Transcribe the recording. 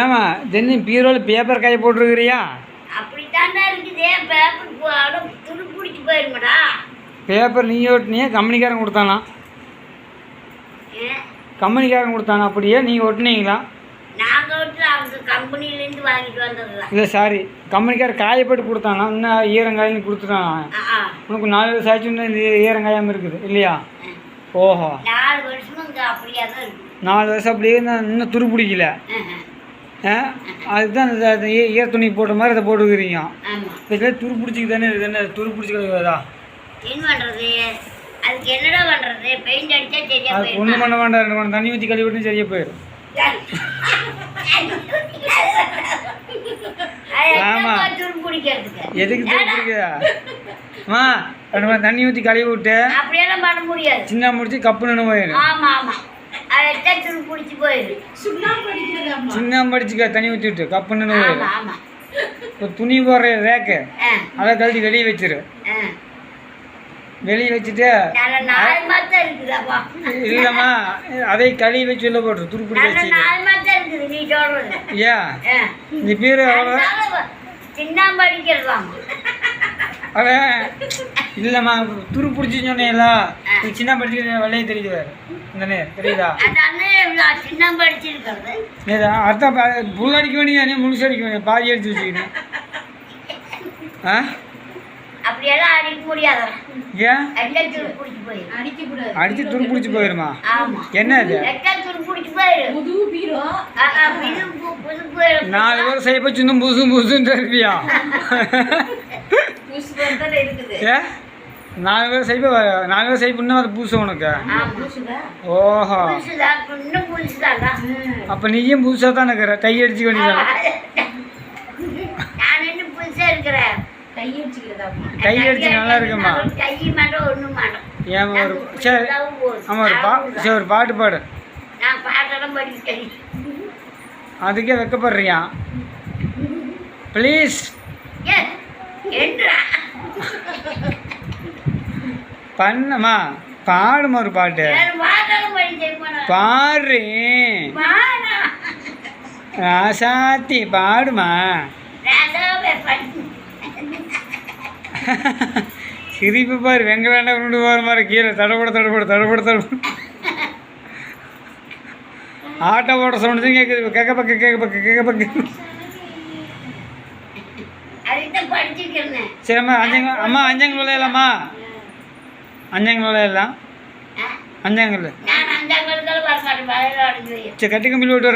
ஏமா தினம் பீரோவில் பேப்பர் காய போட்டுருக்கிறியா? அப்படித்தாண்டா இருக்குது. பேப்பர் துரு பிடிச்சி போயிருமாடா. பேப்பர் நீ ஒட்டினியே கம்பெனிக்காரன் கொடுத்தானா? கம்பெனிக்காரன் கொடுத்தானா? அப்படியே நீங்கள் ஒட்டினீங்களா? நாங்கள் ஒட்டு அவங்க கம்பெனிலேருந்து வாங்கிட்டு வந்தது. இல்லை சாரி, கம்பெனிக்காரர் காயப்பட்டு கொடுத்தானா? இன்னும் ஈரங்காயின்னு கொடுத்துட்டானா? உனக்கு 4 வருஷம் ஆச்சு, இன்னும் இந்த ஈரங்காயாமல் இருக்குது இல்லையா? ஓஹோ, 4 வருஷமும் இங்கே அப்படியே தான் இருக்குது. 4 வருஷம் அப்படியே இன்னும் துரு பிடிக்கல. அதுதான் இந்த ஈர துணி போட்ட மாதிரி அதை போட்டுக்கிறீங்க. இதில் துரு பிடிச்சிக்கு தானே இருக்குது. என்ன துரு பிடிச்சி கிடையாதா? என்ன பண்ணுறது? அதுக்கு என்னடா பண்ணுறது? பெயிண்ட் அடித்தா சரியா போயிடும். ஒன்றும் பண்ண வேண்டாம், 2 மணி தண்ணி ஊற்றி கழுவி விட்டு சரியாக போயிடும். ஆமாம், எதுக்கு துரு பிடிக்குதா? அம்மா 2 மணி தண்ணி ஊற்றி கழுவி விட்டு அப்படியெல்லாம் பண்ண முடியாது. சின்ன முடிச்சு கப்புன்னு போயிடும். ஆமாம் ஆமாம், அதை துரு பிடிச்சி போயிடும். சின்ன படிச்சுக்க தண்ணி ஊற்றி விட்டு கப்புன்னு போயிடும். ஆமாம், ஒரு துணி போடுற ரேக்கு அதை கழட்டி வெளியே வச்சிரு. வெளியே வச்சுட்டு இல்லைம்மா அதை கழுவி வச்சு உள்ள போட்டுரு. துரு பிடிச்சி ஏன் இந்த பேர் அவ்வளோ அவன் இல்லைம்மா துரு பிடிச்சி சொன்னேன்ல, நீ சின்ன படிச்சு வெள்ளையே தெரியுது வேறு இந்த நேர் தெரியுதா? அர்த்தம் புல் அடிக்க வேண்டிய நீ முழுசு அடிக்க வேண்டிய பாதி அடிச்சு வச்சுக்கிட்டேன். அப்படியெல்லாம் அடிக்க முடியாது. ஏன் அடிச்சு துரு பிடிச்சி போயிருமா? என்ன அது? 4 பேர் செய்ய போச்சு இன்னும் புதுசு புதுசுன்னு இருப்பியா? 4 பேர் செய்ய 4 பேர் செய்ய இன்னும் அது புதுசு உனக்கு? ஓஹோ, அப்போ நீயும் புதுசாக தான் இருக்கிற. டை அடிச்சு வேண்டியதான். கை அடிச்சு நல்லா இருக்குமா? ஏன் ஒரு சரி ஆமாம் சரி ஒரு பாட்டு பாடு. அதுக்கே வைக்கப்படுறியா? ப்ளீஸ் பண்ணமா பாடுமா ஒரு பாட்டு பாடு. ராசாத்தி பாடுமா. சிரிப்பு பாரு, வெங்க வேண்டாம் கொண்டு போகிற மாதிரி கீழே தடப்பட ஆட்டோ ஓட்ட சவுண்டு தான் கேட்குது. கேட்க பக்க சரிம்மா. அம்மா அஞ்சாங்கல் விளையாடலாமா? அஞ்சாங்கல் விளையாடலாம். அஞ்சாங்கல் சரி கட்டி கம்பி விட்டு